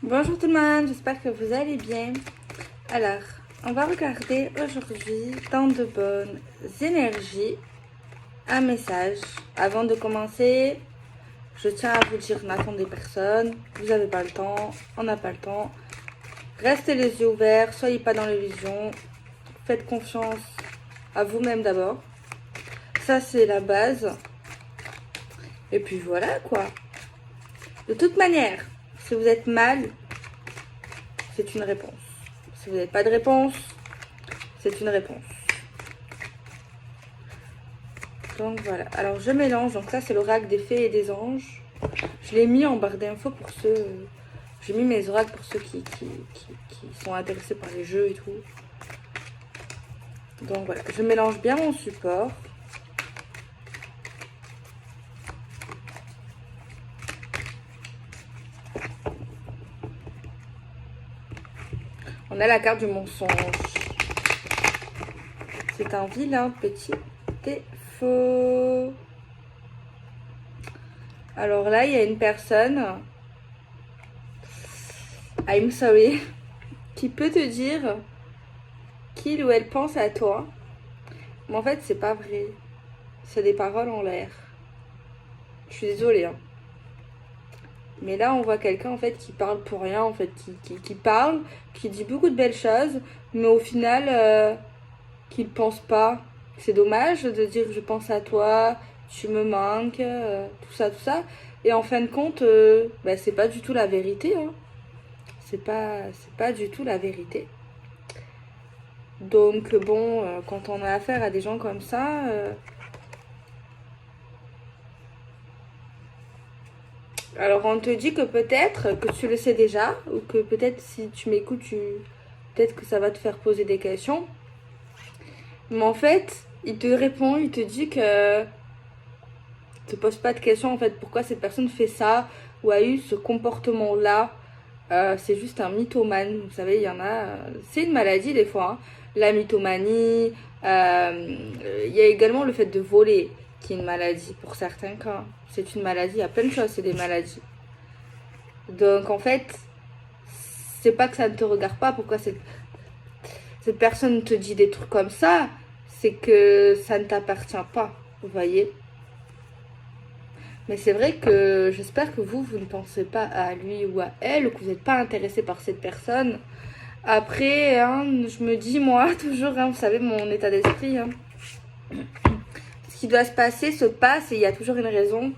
Bonjour tout le monde, j'espère que vous allez bien. Alors, on va regarder aujourd'hui dans de bonnes énergies un message. Avant de commencer, je tiens à vous dire, n'attendez personne, vous n'avez pas le temps, on n'a pas le temps. Restez les yeux ouverts, soyez pas dans l'illusion, faites confiance à vous-même d'abord. Ça c'est la base. Et puis voilà quoi. De toute manière, si vous êtes mal, c'est une réponse. Si vous n'avez pas de réponse, c'est une réponse. Donc voilà. Alors je mélange. Donc ça c'est l'oracle des fées et des anges. Je l'ai mis en barre d'infos pour ceux... J'ai mis mes oracles pour ceux qui sont intéressés par les jeux et tout. Donc voilà. Je mélange bien mon support. On a la carte du mensonge. C'est un vilain petit défaut. Alors là, il y a une personne, I'm sorry, qui peut te dire qu'il ou elle pense à toi. Mais en fait, c'est pas vrai. C'est des paroles en l'air. Je suis désolée, hein. Mais là, on voit quelqu'un en fait qui parle pour rien, en fait, qui parle, qui dit beaucoup de belles choses, mais au final, qui ne pense pas. C'est dommage de dire je pense à toi, tu me manques, tout ça, tout ça. Et en fin de compte, c'est pas du tout la vérité. Hein. C'est pas du tout la vérité. Donc bon, quand on a affaire à des gens comme ça, alors on te dit que peut-être que tu le sais déjà, ou que peut-être si tu m'écoutes, peut-être que ça va te faire poser des questions. Mais en fait, il te répond, il te dit que te pose pas de questions en fait pourquoi cette personne fait ça ou a eu ce comportement là. C'est juste un mythomane, vous savez, il y en a, c'est une maladie des fois, hein. La mythomanie, il y a également le fait de voler qui est une maladie pour certains cas. C'est une maladie, il y a plein de choses, c'est des maladies. Donc en fait, c'est pas que ça ne te regarde pas, pourquoi cette personne te dit des trucs comme ça, c'est que ça ne t'appartient pas, vous voyez. Mais c'est vrai que j'espère que vous ne pensez pas à lui ou à elle, ou que vous n'êtes pas intéressé par cette personne. Après, hein, je me dis, moi, toujours, hein, vous savez, mon état d'esprit, hein, ce qui doit se passer se passe et il y a toujours une raison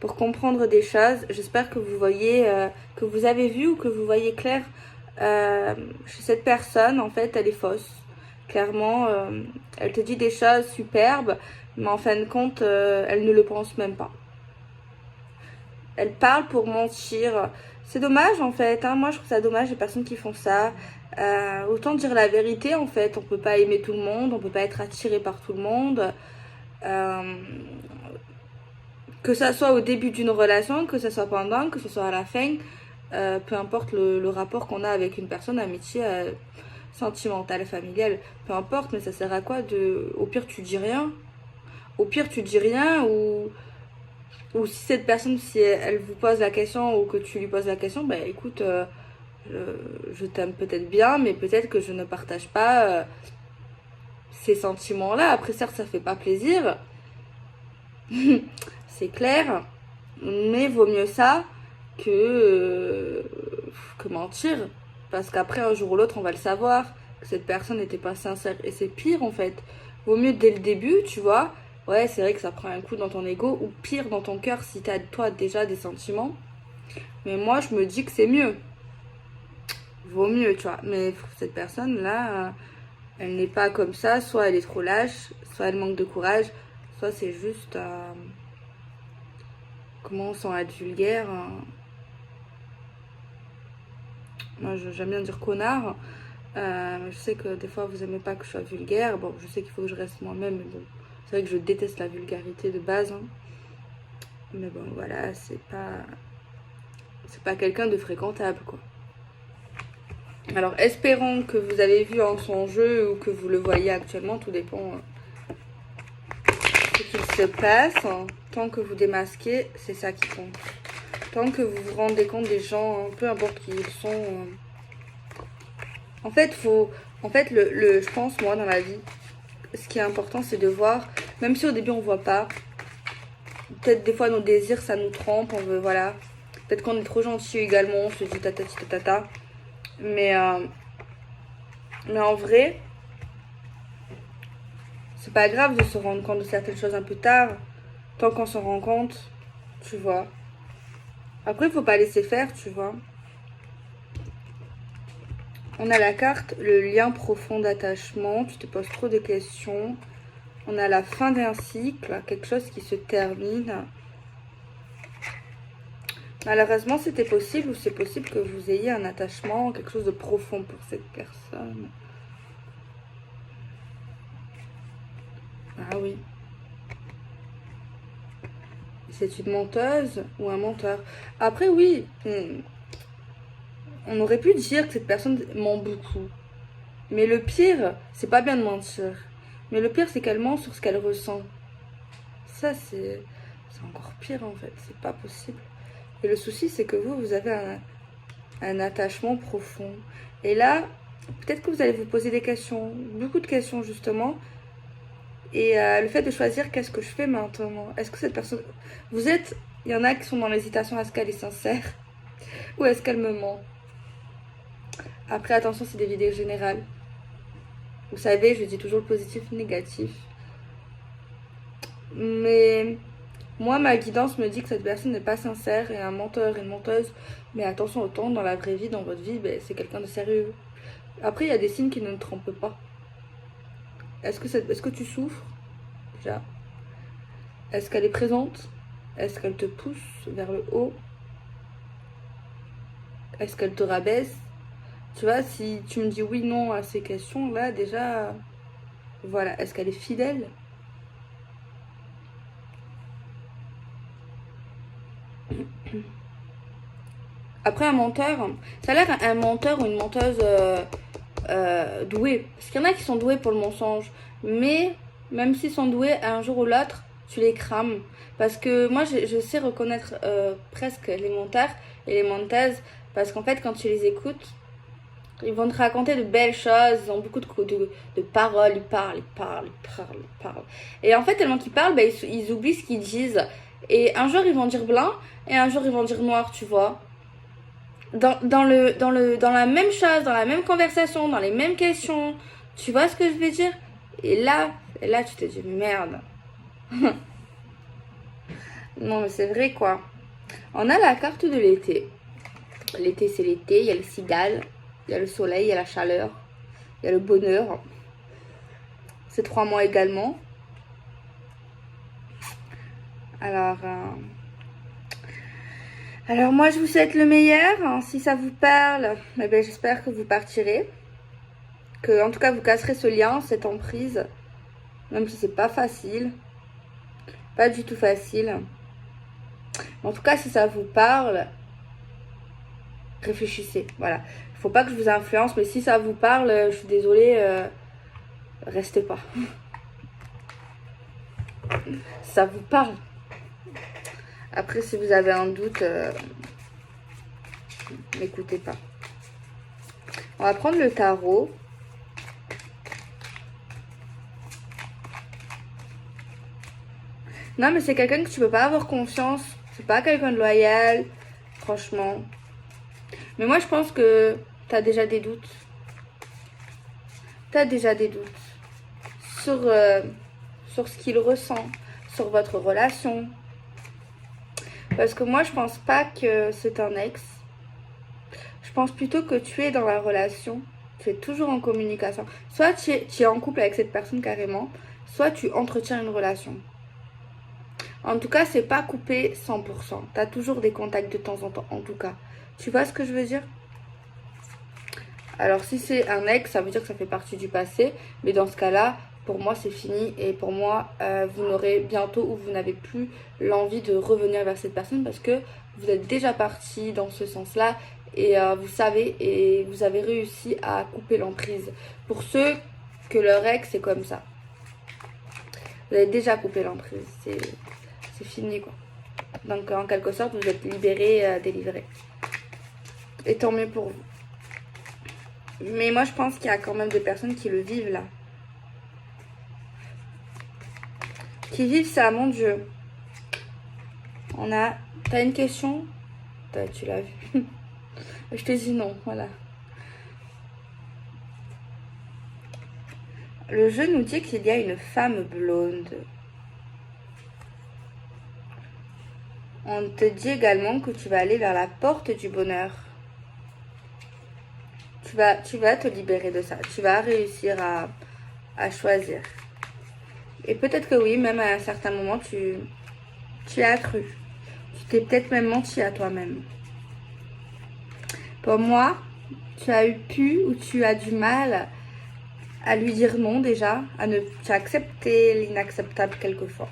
pour comprendre des choses. J'espère que vous voyez, que vous avez vu ou que vous voyez clair. Chez cette personne, en fait, elle est fausse. Clairement, elle te dit des choses superbes, mais en fin de compte, elle ne le pense même pas. Elle parle pour mentir. C'est dommage en fait, hein. Moi je trouve ça dommage les personnes qui font ça. Autant dire la vérité en fait, on peut pas aimer tout le monde, on peut pas être attiré par tout le monde. Que ça soit au début d'une relation, que ça soit pendant, que ce soit à la fin, peu importe le rapport qu'on a avec une personne, amitié, sentimentale, familiale, peu importe, mais ça sert à quoi de... Au pire tu dis rien. Au pire tu dis rien ou si cette personne, si elle vous pose la question ou que tu lui poses la question, bah écoute, je t'aime peut-être bien, mais peut-être que je ne partage pas ces sentiments-là. Après, certes, ça fait pas plaisir, c'est clair, mais vaut mieux ça que mentir. Parce qu'après, un jour ou l'autre, on va le savoir que cette personne n'était pas sincère. Et c'est pire en fait. Vaut mieux dès le début, tu vois. Ouais, c'est vrai que ça prend un coup dans ton ego, ou pire dans ton cœur si t'as toi déjà des sentiments. Mais moi, je me dis que c'est mieux. Vaut mieux, tu vois. Mais cette personne-là, elle n'est pas comme ça. Soit elle est trop lâche, soit elle manque de courage, soit c'est juste... comment on s'en être vulgaire. Moi, j'aime bien dire connard. Je sais que des fois, vous aimez pas que je sois vulgaire. Bon, je sais qu'il faut que je reste moi-même, mais bon... C'est vrai que je déteste la vulgarité de base. Hein. Mais bon, voilà, c'est pas quelqu'un de fréquentable, quoi. Alors, espérons que vous avez vu en son jeu ou que vous le voyez actuellement. Tout dépend de ce qu'il se passe. Tant que vous démasquez, c'est ça qui compte. Tant que vous vous rendez compte des gens, hein, peu importe qui ils sont. En fait, je pense, moi, dans la vie, ce qui est important, c'est de voir, même si au début on voit pas, peut-être des fois nos désirs, ça nous trompe, on veut, voilà. Peut-être qu'on est trop gentil également, on se dit tatati tatata. Mais en vrai, c'est pas grave de se rendre compte de certaines choses un peu tard, tant qu'on s'en rend compte, tu vois. Après, il faut pas laisser faire, tu vois. On a la carte, le lien profond d'attachement, tu te poses trop de questions. On a la fin d'un cycle, quelque chose qui se termine. Malheureusement, c'était possible ou c'est possible que vous ayez un attachement, quelque chose de profond pour cette personne. Ah oui. C'est une menteuse ou un menteur. Après, oui, on aurait pu dire que cette personne ment beaucoup. Mais le pire, c'est pas bien de mentir. Mais le pire, c'est qu'elle ment sur ce qu'elle ressent. Ça, c'est encore pire en fait. C'est pas possible. Et le souci, c'est que vous avez un attachement profond. Et là, peut-être que vous allez vous poser des questions, beaucoup de questions justement. Et le fait de choisir qu'est-ce que je fais maintenant. Est-ce que cette personne... Il y en a qui sont dans l'hésitation, est-ce qu'elle est sincère ou est-ce qu'elle me ment? Après, attention, c'est des vidéos générales. Vous savez, je dis toujours le positif, le négatif. Mais moi, ma guidance me dit que cette personne n'est pas sincère et un menteur et une menteuse. Mais attention, autant dans la vraie vie, dans votre vie, c'est quelqu'un de sérieux. Après, il y a des signes qui ne trompent pas. Est-ce que tu souffres déjà? Est-ce qu'elle est présente? Est-ce qu'elle te pousse vers le haut? Est-ce qu'elle te rabaisse? Tu vois, si tu me dis oui, non à ces questions-là, déjà, voilà. Est-ce qu'elle est fidèle? Après, un menteur, ça a l'air un menteur ou une menteuse douée. Parce qu'il y en a qui sont doués pour le mensonge. Mais même s'ils sont doués, un jour ou l'autre, tu les crames. Parce que moi, je sais reconnaître presque les menteurs et les menteuses. Parce qu'en fait, quand tu les écoutes, ils vont te raconter de belles choses. Ils ont beaucoup de paroles. Ils parlent. Et en fait, tellement qu'ils parlent, ils oublient ce qu'ils disent. Et un jour, ils vont dire blanc. Et un jour, ils vont dire noir, tu vois. Dans la même chose, dans la même conversation, dans les mêmes questions. Tu vois ce que je veux dire? Et là, tu te dis, merde. Non, mais c'est vrai, quoi. On a la carte de l'été. L'été, c'est l'été. Il y a les cigales. Il y a le soleil, il y a la chaleur. Il y a le bonheur. C'est 3 mois également. Alors moi, je vous souhaite le meilleur. Hein. Si ça vous parle, j'espère que vous partirez. Que, en tout cas, vous casserez ce lien, cette emprise. Même si c'est pas facile. Pas du tout facile. En tout cas, si ça vous parle, réfléchissez. Voilà. Il faut pas que je vous influence, mais si ça vous parle, je suis désolée, restez pas. Ça vous parle. Après, si vous avez un doute, n'écoutez pas. On va prendre le tarot. Non, mais c'est quelqu'un que tu peux pas avoir confiance. C'est pas quelqu'un de loyal, franchement. Mais moi, je pense que t'as déjà des doutes. T'as déjà des doutes sur ce qu'il ressent, sur votre relation. Parce que moi, je pense pas que c'est un ex. Je pense plutôt que tu es dans la relation. Tu es toujours en communication. Soit tu es en couple avec cette personne carrément, soit tu entretiens une relation. En tout cas, c'est pas coupé 100%. Tu as toujours des contacts de temps en temps, en tout cas. Tu vois ce que je veux dire? Alors, si c'est un ex, ça veut dire que ça fait partie du passé. Mais dans ce cas-là, pour moi, c'est fini. Et pour moi, vous n'aurez bientôt ou vous n'avez plus l'envie de revenir vers cette personne parce que vous êtes déjà parti dans ce sens-là. Et vous savez, et vous avez réussi à couper l'emprise. Pour ceux que leur ex, c'est comme ça. Vous avez déjà coupé l'emprise. C'est fini, quoi. Donc en quelque sorte, vous êtes libéré, délivré. Et tant mieux pour vous. Mais moi, je pense qu'il y a quand même des personnes qui le vivent là. Qui vivent ça, mon Dieu. On a... T'as une question? Tu l'as vu. Je te dis non, voilà. Le jeu nous dit qu'il y a une femme blonde. On te dit également que tu vas aller vers la porte du bonheur. Tu vas te libérer de ça. Tu vas réussir à choisir. Et peut-être que oui, même à un certain moment, tu as cru. Tu t'es peut-être même menti à toi-même. Pour moi, tu as eu pu ou tu as du mal à lui dire non déjà, tu as accepté l'inacceptable quelquefois.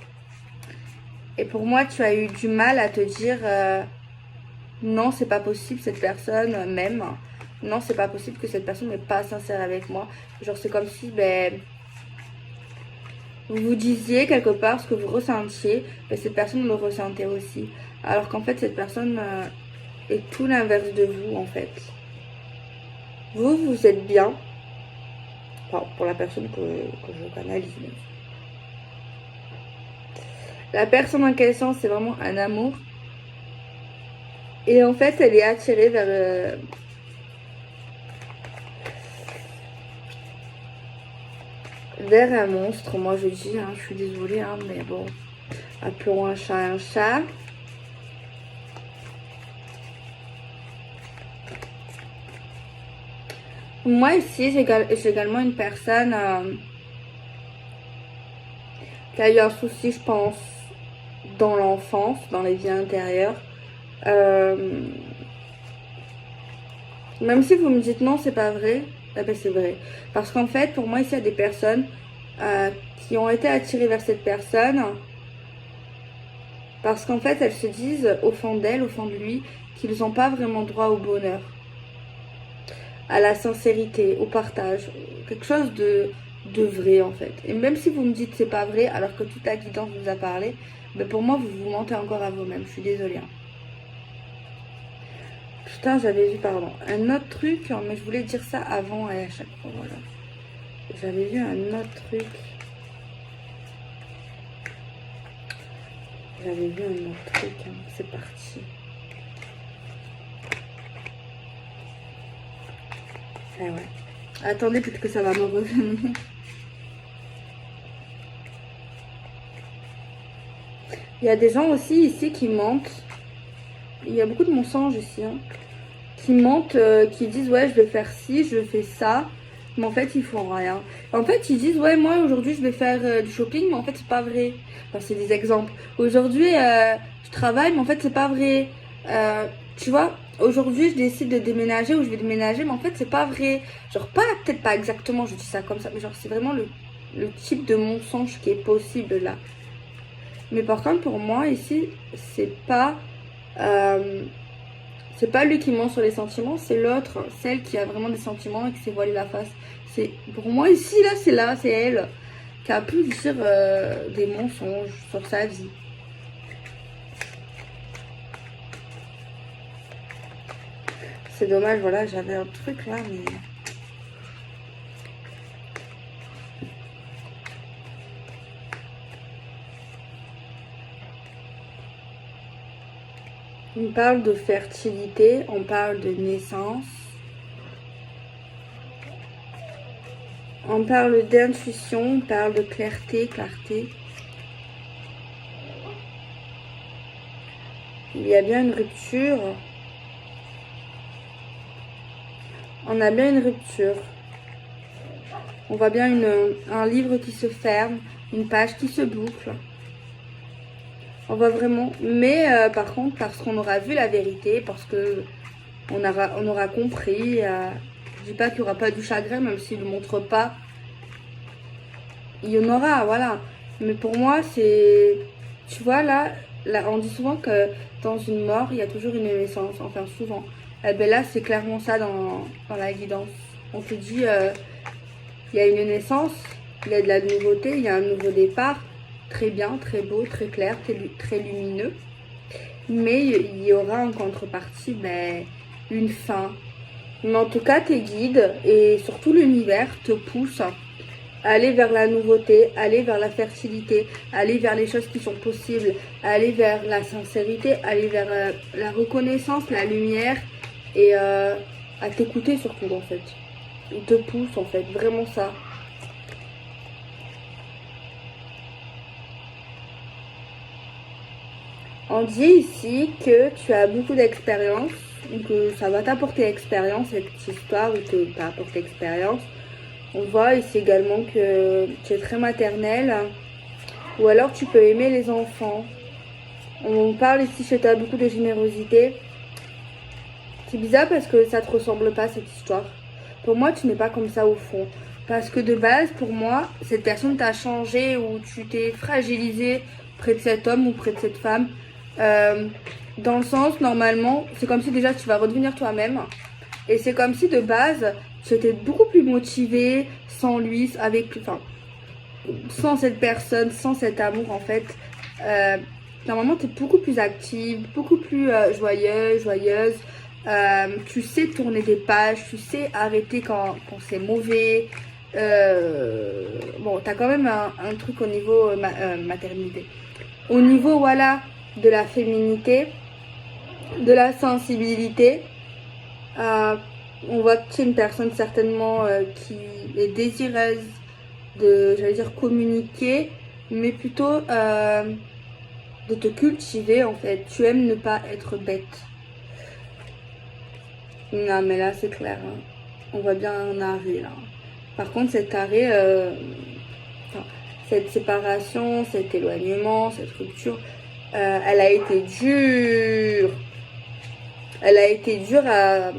Et pour moi, tu as eu du mal à te dire non, c'est pas possible, cette personne m'aime. Non, c'est pas possible que cette personne n'est pas sincère avec moi. Genre, c'est comme si vous vous disiez quelque part ce que vous ressentiez, cette personne le ressentait aussi. Alors qu'en fait, cette personne est tout l'inverse de vous, en fait. Vous êtes bien. Enfin, pour la personne que je canalise. La personne en question, c'est vraiment un amour. Et en fait, elle est attirée vers un monstre. Moi, je dis, je suis désolée, mais bon, appelons un chat un chat. Moi, ici, j'ai également une personne qui a eu un souci, je pense, dans l'enfance, dans les vies intérieures. Même si vous me dites non, c'est pas vrai, c'est vrai. Parce qu'en fait, pour moi, ici, il y a des personnes qui ont été attirées vers cette personne parce qu'en fait, elles se disent au fond d'elles, au fond de lui, qu'ils n'ont pas vraiment droit au bonheur, à la sincérité, au partage, quelque chose de vrai en fait. Et même si vous me dites c'est pas vrai, alors que toute la guidance vous a parlé, pour moi, vous mentez encore à vous-même. Je suis désolée. Putain, j'avais vu, pardon, un autre truc, mais je voulais dire ça avant et à chaque fois, voilà. J'avais vu un autre truc. J'avais vu un autre truc, c'est parti. Ah ouais. Attendez, peut-être que ça va me revenir. Il y a des gens aussi ici qui mentent. Il y a beaucoup de mensonges ici, qui mentent, qui disent ouais, je vais faire ci, je fais ça, mais en fait ils font rien. En fait ils disent ouais, moi aujourd'hui je vais faire du shopping, mais en fait c'est pas vrai. Enfin, c'est des exemples. Aujourd'hui je travaille, mais en fait c'est pas vrai. Tu vois, aujourd'hui je décide de déménager ou je vais déménager, mais en fait c'est pas vrai. Genre peut-être pas exactement, je dis ça comme ça, mais genre c'est vraiment le type de mensonge qui est possible là. Mais par contre pour moi ici c'est pas lui qui ment sur les sentiments, c'est l'autre, celle qui a vraiment des sentiments et qui s'est voilée la face. C'est pour moi ici là, c'est elle qui a pu dire des mensonges sur sa vie. C'est dommage, voilà, j'avais un truc là, mais on parle de fertilité, on parle de naissance, on parle d'intuition, on parle de clarté. Il y a bien une rupture. On a bien une rupture. On voit bien un livre qui se ferme, une page qui se boucle. On voit vraiment, mais par contre, parce qu'on aura vu la vérité, parce que on aura compris. Je dis pas qu'il n'y aura pas du chagrin, même s'il ne le montre pas. Il y en aura, voilà. Mais pour moi, c'est... Tu vois, là, on dit souvent que dans une mort, il y a toujours une naissance. Enfin, souvent. Là, c'est clairement ça dans la guidance. On te dit, il y a une naissance, il y a de la nouveauté, il y a un nouveau départ. Très bien, très beau, très clair, très lumineux. mais il y aura en contrepartie une fin. Mais en tout cas, tes guides et surtout l'univers te poussent à aller vers la nouveauté, aller vers la fertilité, aller vers les choses qui sont possibles, aller vers la sincérité, aller vers la reconnaissance, la lumière et à t'écouter surtout en fait. Il te pousse en fait, vraiment ça. On dit ici que tu as beaucoup d'expérience, que ça va t'apporter expérience, cette histoire où tu t'as apporté expérience. On voit ici également que tu es très maternelle, ou alors tu peux aimer les enfants. On parle ici que tu as beaucoup de générosité. C'est bizarre parce que ça te ressemble pas cette histoire. Pour moi, tu n'es pas comme ça au fond. Parce que de base, pour moi, cette personne t'a changé ou tu t'es fragilisé près de cet homme ou près de cette femme. Dans le sens, normalement, c'est comme si déjà tu vas redevenir toi-même. Et c'est comme si de base, tu étais beaucoup plus motivé sans lui, sans cette personne, sans cet amour en fait. Normalement, tu es beaucoup plus active, beaucoup plus joyeuse. Tu sais tourner des pages, tu sais arrêter quand c'est mauvais. Bon, tu as quand même un truc au niveau maternité. Au niveau, voilà, de la féminité, de la sensibilité, on voit que tu es une personne certainement qui est désireuse de, j'allais dire, communiquer, mais plutôt de te cultiver en fait. Tu aimes ne pas être bête. Non mais là c'est clair, hein. On voit bien un arrêt là. Par contre cet arrêt, cette séparation, cet éloignement, cette rupture, elle a été dure. Elle a été dure à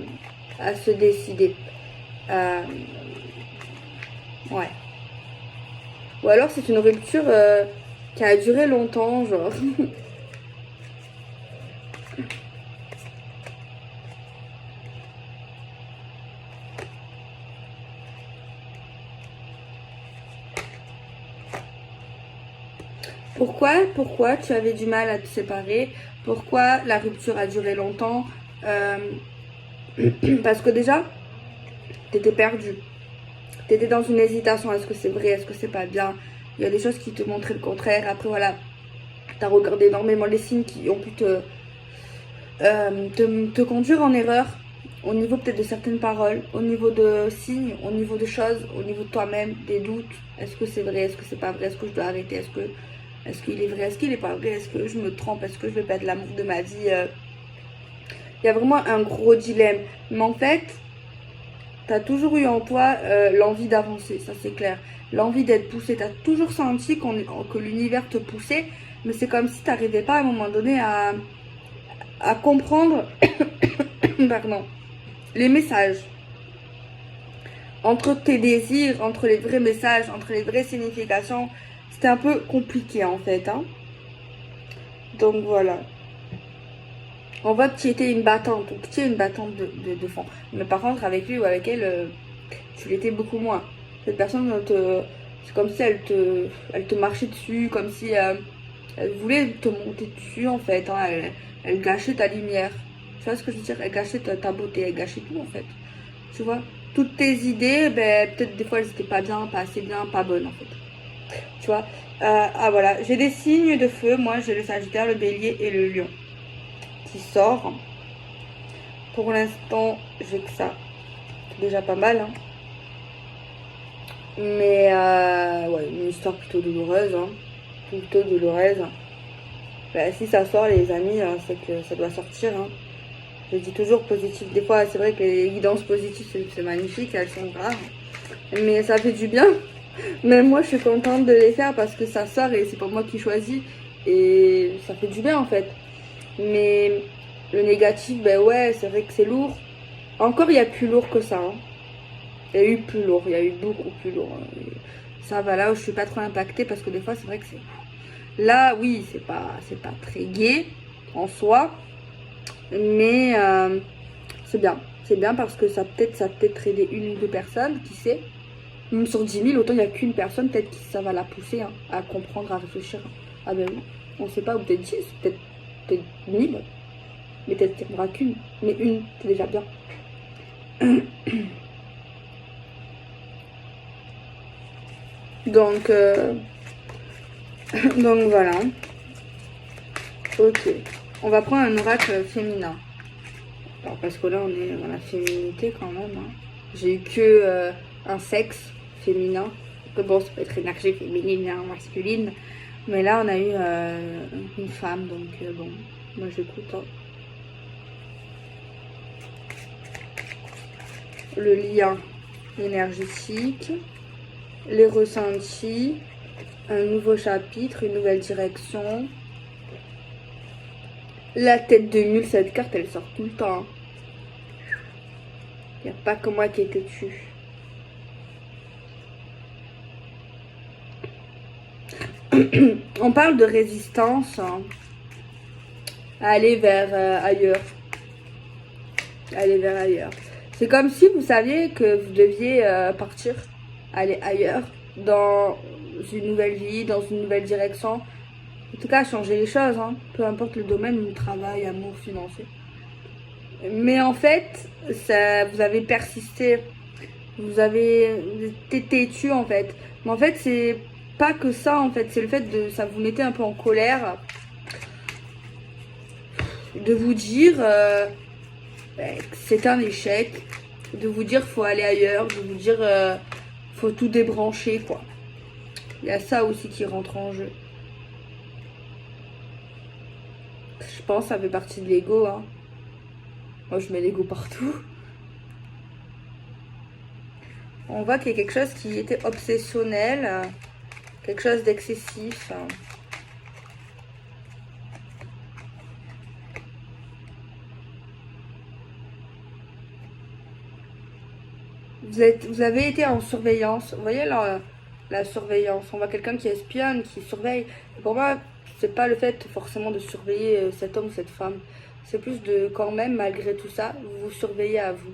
se décider. Ouais. Ou alors c'est une rupture qui a duré longtemps, genre. Pourquoi tu avais du mal à te séparer? Pourquoi la rupture a duré longtemps? Parce que déjà, t'étais perdu. T'étais dans une hésitation. Est-ce que c'est vrai? Est-ce que c'est pas bien? Il y a des choses qui te montraient le contraire. Après, voilà, t'as regardé énormément les signes qui ont pu te conduire en erreur. Au niveau peut-être de certaines paroles, au niveau de signes, au niveau de choses, au niveau de toi-même, des doutes. Est-ce que c'est vrai? Est-ce que c'est pas vrai? Est-ce que je dois arrêter? Est-ce qu'il est vrai? Est-ce qu'il est pas vrai? Est-ce que je me trompe? Est-ce que je vais perdre l'amour de ma vie? Il y a vraiment un gros dilemme. Mais en fait, tu as toujours eu en toi l'envie d'avancer, ça c'est clair. L'envie d'être poussé. Tu as toujours senti que l'univers te poussait. Mais c'est comme si tu n'arrivais pas à un moment donné à comprendre pardon, les messages. Entre tes désirs, entre les vrais messages, entre les vraies significations. C'était un peu compliqué en fait. Hein. Donc voilà. On voit que tu étais une battante, ou que tu es une battante de fond. Mais par contre, avec lui ou avec elle, tu l'étais beaucoup moins. Cette personne, c'est comme si elle te marchait dessus, comme si elle voulait te monter dessus en fait. Hein. Elle gâchait ta lumière. Tu vois ce que je veux dire? Elle gâchait ta beauté, elle gâchait tout en fait. Tu vois? Toutes tes idées, peut-être des fois elles n'étaient pas bien, pas assez bien, pas bonnes en fait. Tu vois? Voilà, j'ai des signes de feu. Moi, j'ai le Sagittaire, le Bélier et le Lion qui sort. Pour l'instant, j'ai que ça. C'est déjà pas mal. Hein. Mais, ouais, une histoire plutôt douloureuse. Hein. Plutôt douloureuse. Si ça sort, les amis, hein, c'est que ça doit sortir. Hein. Je dis toujours positif. Des fois, c'est vrai que les guidances positives, c'est magnifique. Elles sont rares. Mais ça fait du bien. Même moi, je suis contente de les faire parce que ça sort et c'est pas moi qui choisis. Et ça fait du bien, en fait. Mais le négatif, ouais, c'est vrai que c'est lourd. Encore, il y a plus lourd que ça. Hein. Il y a eu plus lourd. Il y a eu beaucoup plus lourd. Et ça va là où je suis pas trop impactée parce que des fois, c'est vrai que c'est... Là, oui, c'est pas très gai en soi. Mais c'est bien. C'est bien parce que ça peut-être aider une ou deux personnes, qui sait. Même sur 10 000, autant il n'y a qu'une personne, peut-être que ça va la pousser hein, à comprendre, à réfléchir. Ah ben oui, on ne sait pas, ou peut-être 10, peut-être peut-être 1000, mais peut-être qu'il n'y en aura qu'une. Mais une, c'est déjà bien. Donc, donc voilà. Ok. On va prendre un oracle féminin. Alors, parce que là, on est dans la féminité quand même. Hein. J'ai eu que un sexe féminin. Que bon, ça peut être énergie féminine, hein, masculine. Mais là, on a eu une femme. Donc, bon, moi, j'écoute. Hein. Le lien énergétique, les ressentis, un nouveau chapitre, une nouvelle direction. La tête de mule, cette carte, elle sort tout le temps. Il n'y a pas que moi qui ai têtu. On parle de résistance hein, à aller vers ailleurs. Aller vers ailleurs. C'est comme si vous saviez que vous deviez partir, aller ailleurs, dans une nouvelle vie, dans une nouvelle direction. En tout cas, changer les choses, hein. Peu importe le domaine, le travail, amour, financier. Mais en fait, ça, vous avez persisté, vous avez été têtu en fait. Mais en fait, c'est pas que ça en fait, c'est le fait de ça vous mettait un peu en colère, de vous dire que c'est un échec, de vous dire faut aller ailleurs, de vous dire faut tout débrancher quoi. Il y a ça aussi qui rentre en jeu. Je pense que ça fait partie de l'ego. Hein. Moi, je mets l'ego partout. On voit qu'il y a quelque chose qui était obsessionnel, quelque chose d'excessif. Vous avez été en surveillance. Vous voyez la surveillance. On voit quelqu'un qui espionne, qui surveille. Et pour moi, c'est pas le fait forcément de surveiller cet homme ou cette femme. C'est plus de quand même, malgré tout ça, vous surveillez à vous.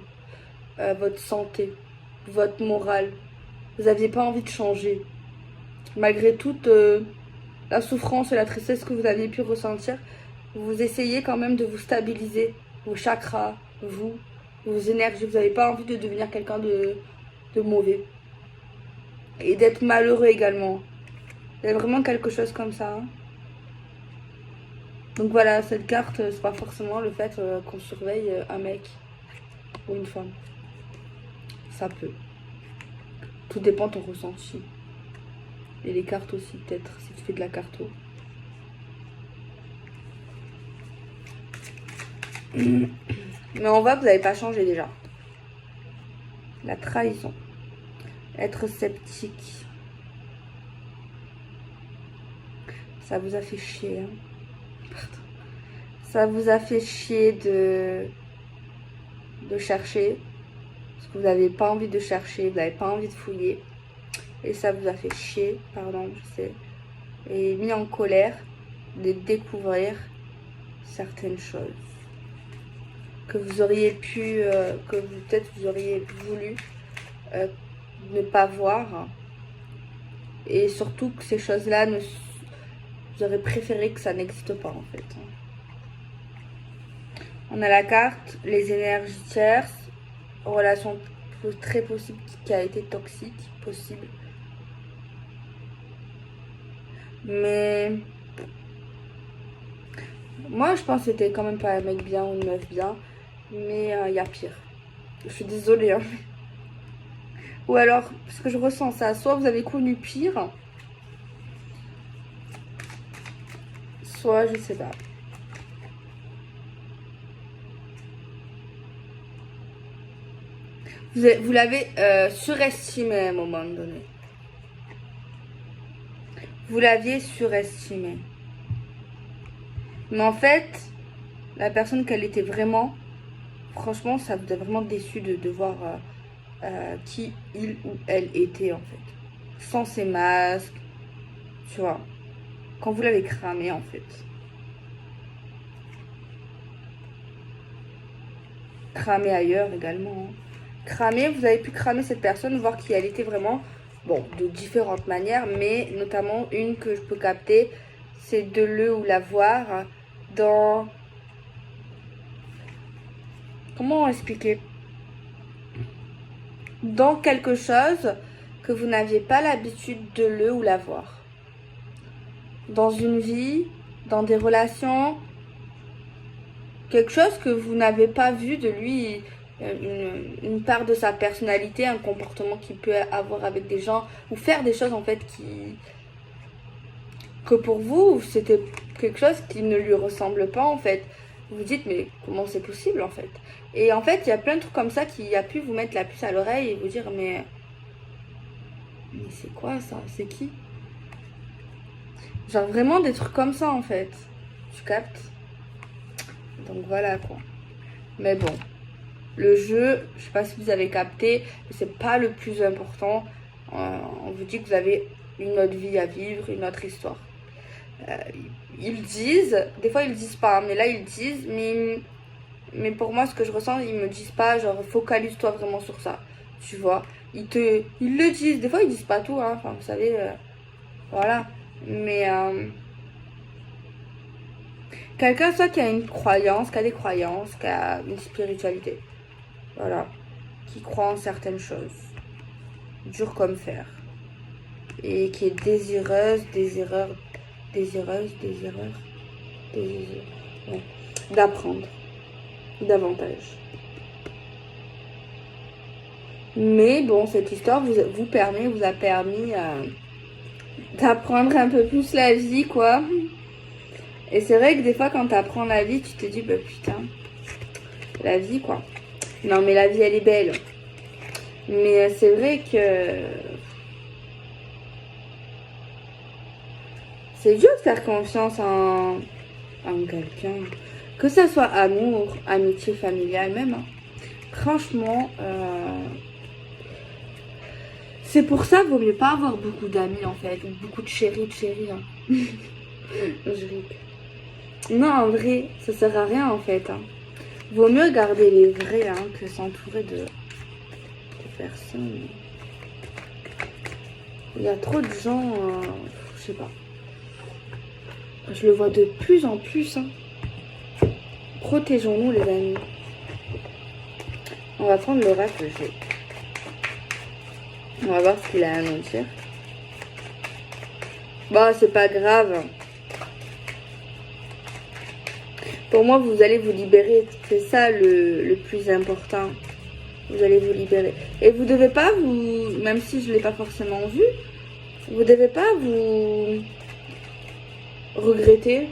Votre santé, votre morale. Vous n'aviez pas envie de changer. Malgré toute la souffrance et la tristesse que vous aviez pu ressentir, vous essayez quand même de vous stabiliser. Vos chakras, vos énergies. Vous n'avez pas envie de devenir quelqu'un de mauvais. Et d'être malheureux également. Il y a vraiment quelque chose comme ça. Hein. Donc voilà, cette carte, c'est pas forcément le fait qu'on surveille un mec ou une femme. Ça peut. Tout dépend de ton ressenti. Et les cartes aussi, peut-être, si tu fais de la carto. Mais on voit que vous n'avez pas changé déjà. La trahison. Être sceptique. Ça vous a fait chier. Hein. Pardon. Ça vous a fait chier de chercher. Parce que vous n'avez pas envie de chercher. Vous n'avez pas envie de fouiller. Et ça vous a fait chier. Pardon, je sais. Et mis en colère de découvrir certaines choses. Que vous auriez pu, que peut-être vous auriez voulu ne pas voir. Et surtout que ces choses-là, vous aurez préféré que ça n'existe pas en fait. On a la carte, les énergies tierces, relation très possible qui a été toxique, possible. Mais moi je pense que c'était quand même pas un mec bien ou une meuf bien. Mais il y a pire. Je suis désolée. Hein. Ou alors, parce que je ressens ça, soit vous avez connu pire, soit je sais pas. Vous l'avez surestimé à un moment donné. Vous l'aviez surestimé. Mais en fait, la personne qu'elle était vraiment, franchement, ça vous a vraiment déçu de voir qui il ou elle était en fait. Sans ses masques, tu vois. Quand vous l'avez cramé en fait. Cramé ailleurs également. Hein. Cramé, vous avez pu cramer cette personne, voir qui elle était vraiment. Bon, de différentes manières, mais notamment une que je peux capter, c'est de le ou la voir dans... Comment expliquer? Dans quelque chose que vous n'aviez pas l'habitude de le ou la voir. Dans une vie, dans des relations, quelque chose que vous n'avez pas vu de lui, une part de sa personnalité, un comportement qu'il peut avoir avec des gens, ou faire des choses en fait que pour vous, c'était quelque chose qui ne lui ressemble pas en fait. Vous vous dites, mais comment c'est possible en fait? Et en fait, il y a plein de trucs comme ça qui a pu vous mettre la puce à l'oreille et vous dire, mais c'est quoi ça? C'est qui? Genre vraiment des trucs comme ça en fait. Tu captes? Donc voilà quoi. Mais bon, le jeu, je sais pas si vous avez capté, c'est pas le plus important. On vous dit que vous avez une autre vie à vivre, une autre histoire. Ils disent, des fois ils disent pas, mais là ils disent, mais pour moi ce que je ressens, ils me disent pas, genre focalise-toi vraiment sur ça, tu vois. Ils le disent, des fois ils disent pas tout, hein, enfin vous savez, voilà. Mais quelqu'un soit qui a une croyance, qui a des croyances, qui a une spiritualité, voilà, qui croit en certaines choses, dur comme fer, et qui est désireuse ouais, d'apprendre davantage. Mais bon, cette histoire vous a permis d'apprendre un peu plus la vie, quoi. Et c'est vrai que des fois, quand t'apprends la vie, tu te dis, bah putain, la vie, quoi. Non, mais la vie, elle est belle. Mais c'est vrai que c'est dur de faire confiance en quelqu'un. Que ça soit amour, amitié, familiale, même. Hein. Franchement, c'est pour ça qu'il vaut mieux pas avoir beaucoup d'amis, en fait. Ou beaucoup de chéris, Hein. Je ris. Non, en vrai, ça sert à rien, en fait. Hein. Vaut mieux garder les vrais hein, que s'entourer de personnes. Il y a trop de gens, je sais pas. Je le vois de plus en plus. Hein. Protégeons-nous, les amis. On va prendre l'oracle. On va voir ce qu'il a à nous dire. Bon, c'est pas grave. Pour moi, vous allez vous libérer. C'est ça le plus important. Vous allez vous libérer. Et vous devez pas même si je ne l'ai pas forcément vu, vous devez pas vous regretter.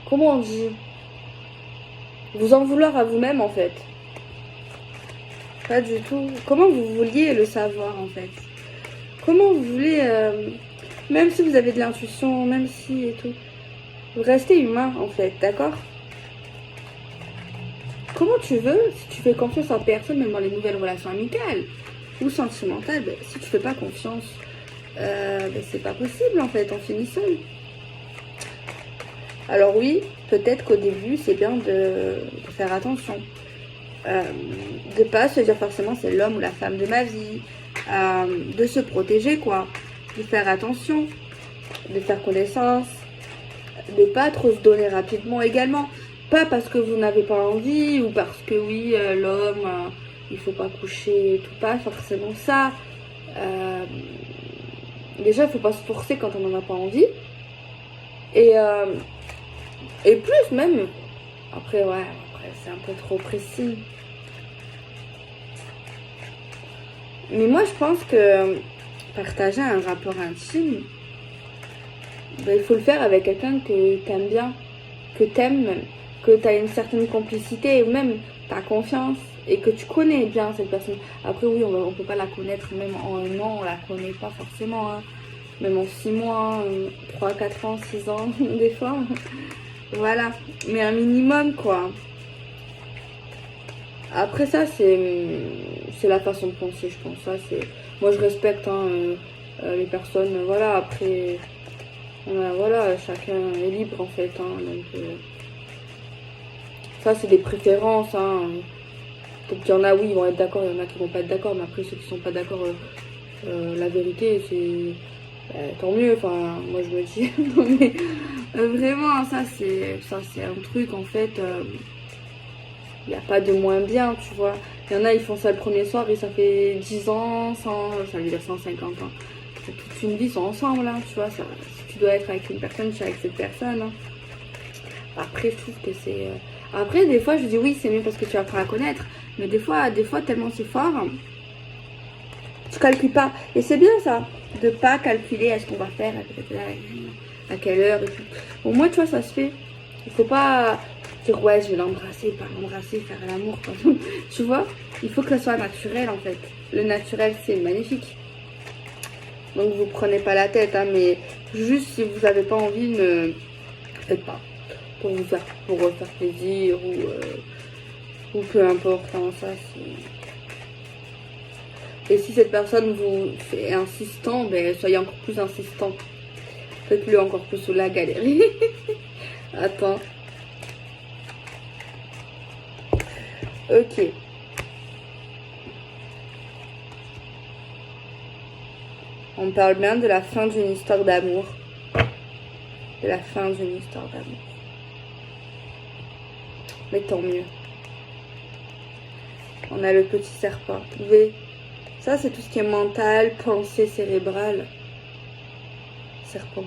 Comment on dit? Vous en vouloir à vous-même, en fait. Pas du tout. Comment vous vouliez le savoir, en fait? Comment vous voulez... même si vous avez de l'intuition, même si et tout. Vous restez humain, en fait, d'accord? Comment tu veux, si tu fais confiance en personne, même dans les nouvelles relations amicales ou sentimentales, ben, si tu fais pas confiance, ben, c'est pas possible, en fait, on finit seul. Alors oui, peut-être qu'au début, c'est bien de faire attention. De pas se dire forcément c'est l'homme ou la femme de ma vie. De se protéger, quoi. De faire attention. De faire connaissance. De pas trop se donner rapidement également. Pas parce que vous n'avez pas envie ou parce que oui, l'homme, il faut pas coucher et tout. Pas forcément ça. Déjà, il faut pas se forcer quand on n'en a pas envie. Et plus même, après c'est un peu trop précis. Mais moi je pense que partager un rapport intime, ben, il faut le faire avec quelqu'un que t'aimes bien, que t'aimes même, que t'as une certaine complicité ou même t'as confiance et que tu connais bien cette personne. Après oui, on peut pas la connaître même en un an, on la connaît pas forcément, hein. Même en 6 mois, 3, 4 ans, 6 ans, des fois. Voilà, mais un minimum quoi. Après ça, c'est la façon de penser, je pense. Ça, moi, je respecte hein, les personnes. Voilà, après, voilà, chacun est libre en fait. Hein, donc, ça, c'est des préférences. Hein. Donc, il y en a, oui, ils vont être d'accord, il y en a qui vont pas être d'accord. Mais après, ceux qui sont pas d'accord, la vérité, c'est Tant mieux, enfin, moi je me dis, non mais vraiment, ça c'est un truc en fait, il n'y a pas de moins bien, tu vois. Il y en a, ils font ça le premier soir et ça fait 10 ans, 100, ça veut dire 150 ans. C'est toute une vie, ils sont ensemble, hein, tu vois. Ça, si tu dois être avec une personne, tu es avec cette personne. Hein. Après, je trouve que c'est... Après, des fois, je dis oui, c'est mieux parce que tu apprends à connaître. Mais des fois tellement c'est fort, tu calcules pas. Et c'est bien ça, de pas calculer à ce qu'on va faire, à quelle heure et tout. Au moins, tu vois, ça se fait. Il faut pas dire ouais, je vais l'embrasser, pas l'embrasser, faire l'amour. Tu vois, il faut que ça soit naturel en fait. Le naturel, c'est magnifique. Donc vous prenez pas la tête, hein, mais juste si vous avez pas envie, ne faites pas. Pour vous faire plaisir ou peu importe. Hein, ça c'est. Et si cette personne vous fait insistant, ben soyez encore plus insistant. Faites-le encore plus sous la galerie. Attends. Ok. On parle bien de la fin d'une histoire d'amour. De la fin d'une histoire d'amour. Mais tant mieux. On a le petit serpent. Vous voyez, ça c'est tout ce qui est mental, pensée cérébrale. Serpent.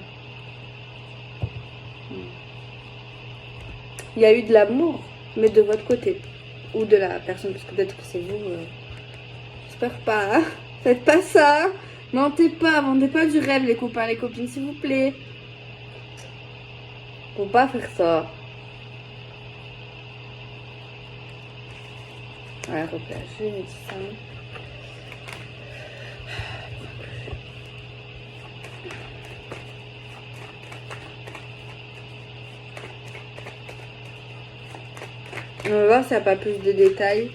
Il y a eu de l'amour, mais de votre côté. Ou de la personne, parce que peut-être que c'est vous. J'espère pas. Hein. Faites pas ça. Mentez pas, vendez pas du rêve les copains, les copines, s'il vous plaît. Faut pas faire ça. Ouais, repère, je vais mettre ça. On va voir s'il n'y a pas plus de détails.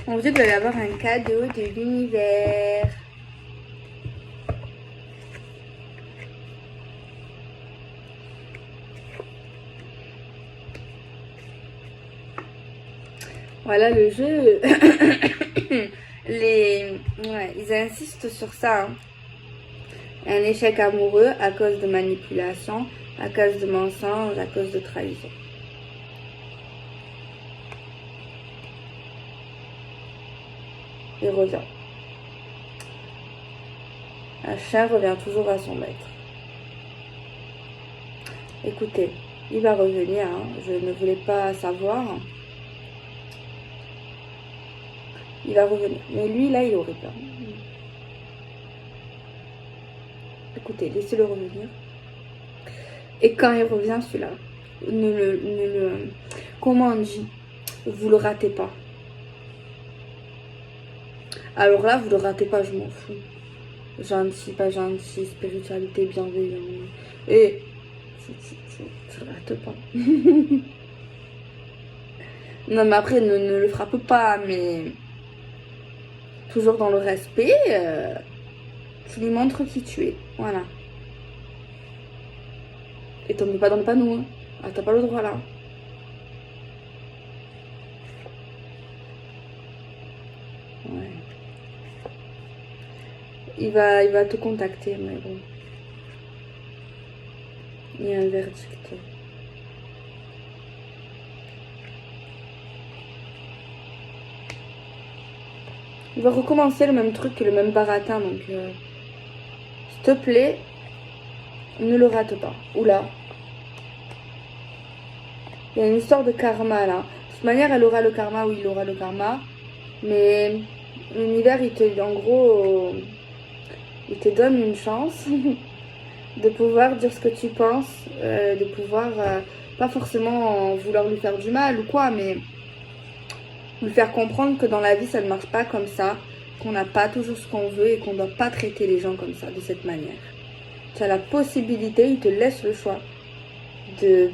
On dit qu'il va y avoir un cadeau de l'univers. Voilà le jeu. Ils insistent sur ça. Hein. Un échec amoureux à cause de manipulation, à cause de mensonges, à cause de trahison. Il revient. Un chien revient toujours à son maître. Écoutez, il va revenir. Hein. Je ne voulais pas savoir. Il va revenir. Mais lui, là, il aurait peur. Écoutez, laissez-le revenir. Et quand il revient, celui-là, comment on dit, vous le ratez pas. Alors là, vous le ratez pas, je m'en fous. Gentil, pas gentil, spiritualité, bienveillance. Et tu le rates pas. Non, mais après, ne le frappe pas, mais toujours dans le respect, tu lui montres qui tu es. Voilà. Et tombe pas dans le panneau. Hein. Ah, t'as pas le droit là. Ouais. Il va te contacter, mais bon. Il y a un verdict. Il va recommencer le même truc, le même baratin, donc s'il te plaît, ne le rate pas. Oula. Il y a une histoire de karma là. De toute manière, elle aura le karma, oui, il aura le karma. Mais l'univers, en gros, il te donne une chance de pouvoir dire ce que tu penses, de pouvoir, pas forcément vouloir lui faire du mal ou quoi, mais lui faire comprendre que dans la vie, ça ne marche pas comme ça, qu'on n'a pas toujours ce qu'on veut et qu'on ne doit pas traiter les gens comme ça, de cette manière. Tu as la possibilité, il te laisse le choix de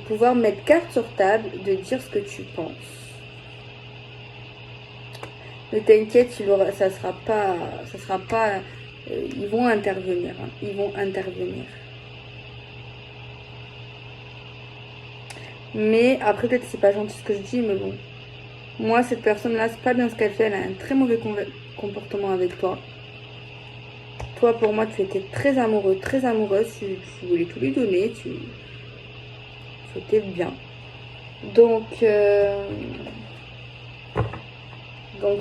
pouvoir mettre carte sur table, de dire ce que tu penses. Ne t'inquiète, ça sera pas, ils vont intervenir, hein, ils vont intervenir. Mais après, peut-être que c'est pas gentil ce que je dis, mais bon. Moi, cette personne-là, c'est pas bien ce qu'elle fait. Elle a un très mauvais comportement avec toi. Toi, pour moi, tu étais très amoureux, très amoureuse. Tu voulais tout lui donner. Tu étais bien. Donc,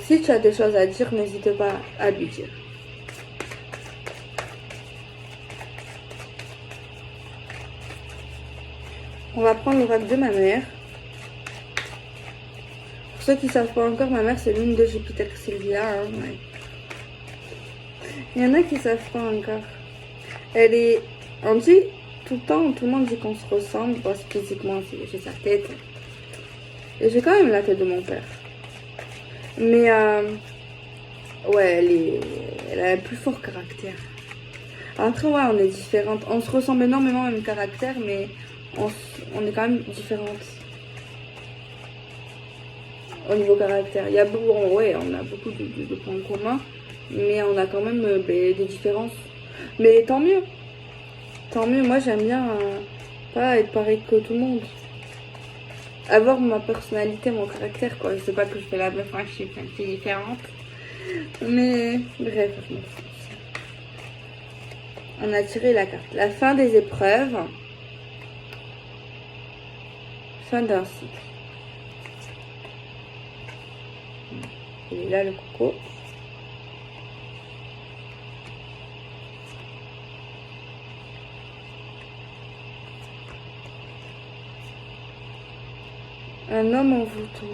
si tu as des choses à dire, n'hésite pas à lui dire. On va prendre l'oracle de ma mère. Pour ceux qui ne savent pas encore, ma mère, c'est l'une de Jupiter Sylvia. Hein, ouais. Il y en a qui ne savent pas encore. Elle est... On dit tout le temps, tout le monde dit qu'on se ressemble. Parce que physiquement, j'ai sa tête. Et j'ai quand même la tête de mon père. Mais, ouais, elle a un plus fort caractère. Après, ouais, on est différentes. On se ressemble énormément au même caractère, mais on est quand même différentes. Au niveau caractère. Il y a beaucoup, ouais, on a beaucoup de points communs, mais on a quand même des différences. Mais tant mieux. Tant mieux, moi j'aime bien pas être pareil que tout le monde. Avoir ma personnalité, mon caractère, quoi. Je sais pas que je fais la meuf, hein, je suis différente. Mais bref, on a tiré la carte. La fin des épreuves. Fin d'un cycle. Il est là le coco. Un homme envoûtant.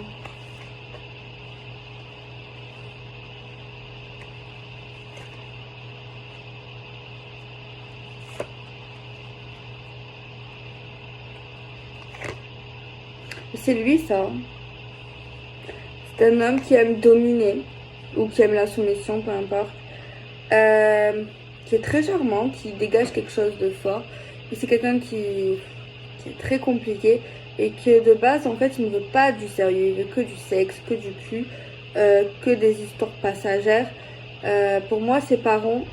C'est lui ça. C'est un homme qui aime dominer ou qui aime la soumission, peu importe. Qui est très charmant, qui dégage quelque chose de fort. Et c'est quelqu'un qui est très compliqué et qui de base en fait il ne veut pas du sérieux, il veut que du sexe, que du cul, que des histoires passagères. Pour moi ses parents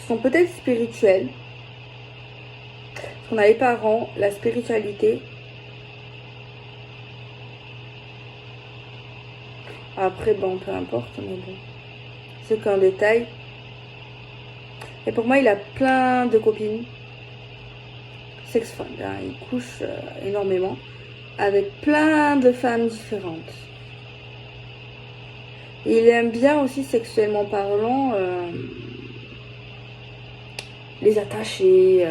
sont peut-être spirituels. On a les parents, la spiritualité. Après, bon, peu importe, mais bon. C'est qu'un détail. Et pour moi, il a plein de copines. Sex-fund, hein. Il couche énormément. Avec plein de femmes différentes. Et il aime bien aussi, sexuellement parlant, les attacher.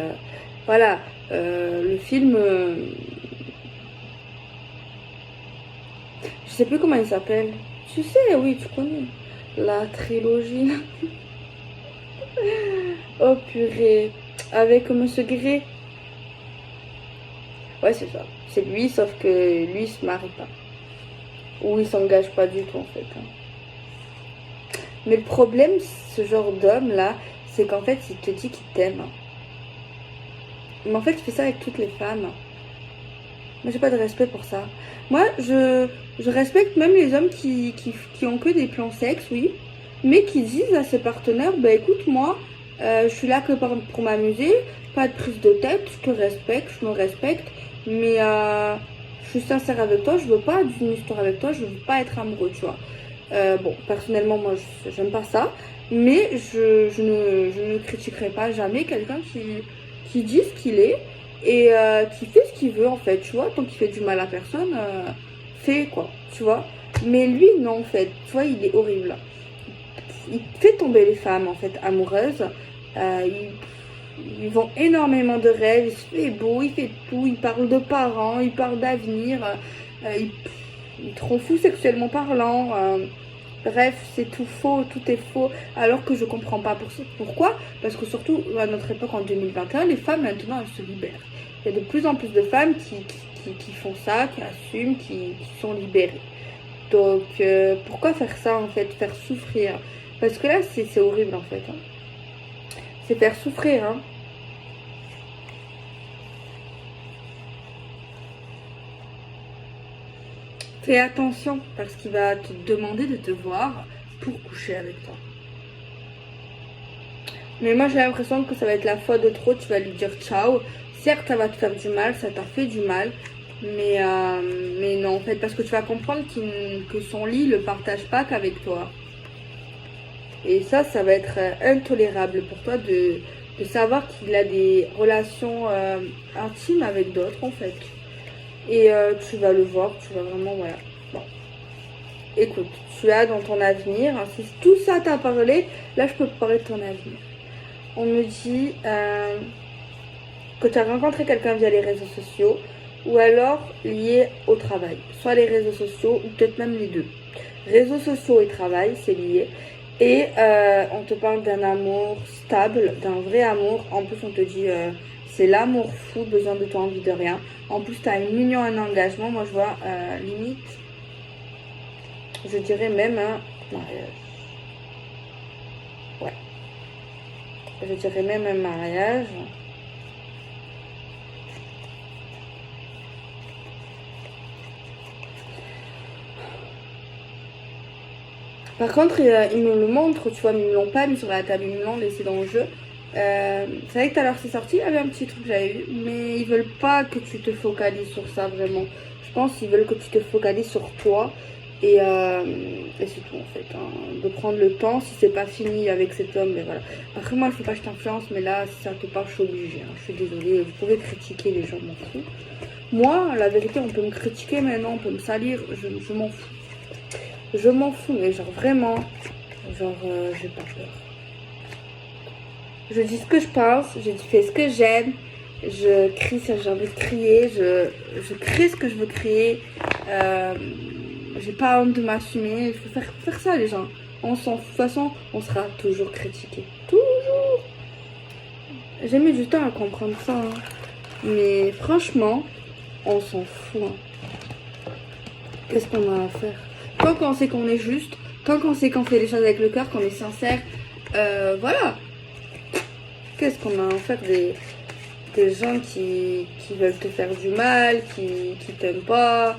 Voilà. Le film... je sais plus comment il s'appelle. Tu sais, oui, tu connais. La trilogie. Oh purée. Avec Monsieur Grey. Ouais, c'est ça. C'est lui, sauf que lui, il se marie pas. Ou il s'engage pas du tout, en fait. Hein. Mais le problème, ce genre d'homme-là, c'est qu'en fait, il te dit qu'il t'aime. Mais en fait, il fait ça avec toutes les femmes. Moi, j'ai pas de respect pour ça. Moi, je respecte même les hommes qui ont que des plans sexe, oui. Mais qui disent à ses partenaires, bah écoute, moi, je suis là que pour m'amuser. Pas de prise de tête, je te respecte, je me respecte. Mais je suis sincère avec toi, je veux pas d'une histoire avec toi, je veux pas être amoureux, tu vois. Bon, personnellement, moi, j'aime pas ça. Mais je ne critiquerai pas jamais quelqu'un qui dit ce qu'il est. Et qui fait ce qu'il veut en fait, tu vois, tant qu'il fait du mal à personne, fait quoi, tu vois. Mais lui, non, en fait, tu vois, il est horrible. Il fait tomber les femmes, en fait, amoureuses. Ils vend énormément de rêves, il se fait beau, il fait tout, il parle de parents, il parle d'avenir, il te rend fou sexuellement parlant. Bref, c'est tout faux, tout est faux, alors que je comprends pas pourquoi. Parce que surtout, à notre époque, en 2021, les femmes, maintenant, elles se libèrent. Il y a de plus en plus de femmes qui font ça, qui assument, qui sont libérées. Donc, pourquoi faire ça, en fait, faire souffrir? Parce que là, c'est horrible, en fait. Hein. C'est faire souffrir, hein. Fais attention, parce qu'il va te demander de te voir pour coucher avec toi. Mais moi, j'ai l'impression que ça va être la fois de trop, tu vas lui dire ciao. certes, ça va te faire du mal, ça t'a fait du mal, mais non, en fait, parce que tu vas comprendre que son lit le partage pas qu'avec toi. Et ça va être intolérable pour toi de savoir qu'il a des relations intimes avec d'autres, en fait. Et tu vas le voir, tu vas vraiment, voilà. Bon. Écoute, tu as dans ton avenir, hein, si tout ça t'a parlé, là, je peux te parler de ton avenir. On me dit que tu as rencontré quelqu'un via les réseaux sociaux ou alors lié au travail. Soit les réseaux sociaux ou peut-être même les deux. Réseaux sociaux et travail, c'est lié. Et on te parle d'un amour stable, d'un vrai amour. En plus, on te dit c'est l'amour fou, besoin de toi, envie de rien. En plus, tu as une union, un engagement. Moi, je vois limite, je dirais même un mariage. Ouais. Je dirais même un mariage. Par contre, ils me le montrent, tu vois, ils me l'ont pas mis sur la table, ils me l'ont laissé dans le jeu. C'est vrai que tout à l'heure c'est sorti, il y avait un petit truc que j'avais eu, mais ils veulent pas que tu te focalises sur ça vraiment. Je pense qu'ils veulent que tu te focalises sur toi et c'est tout en fait. Hein. De prendre le temps, si c'est pas fini avec cet homme, mais voilà. Après moi, il faut pas que je t'influence, mais là, si ça te parle, je suis obligée. Hein. Je suis désolée, vous pouvez critiquer les gens, m'en fous. Moi, la vérité, on peut me critiquer maintenant, on peut me salir, je m'en fous. Je m'en fous, mais genre vraiment, genre j'ai pas peur. Je dis ce que je pense, je fais ce que j'aime, je crie si j'ai envie de crier, je crée ce que je veux créer. J'ai pas honte de m'assumer, il faut faire ça les gens. On s'en fout, de toute façon, on sera toujours critiqué. Toujours. J'ai mis du temps à comprendre ça, hein. Mais franchement, on s'en fout. Hein. Qu'est-ce qu'on a à faire? Tant qu'on sait qu'on est juste, tant qu'on sait qu'on fait les choses avec le cœur, qu'on est sincère, voilà. Qu'est-ce qu'on a à faire des gens qui veulent te faire du mal, qui t'aiment pas.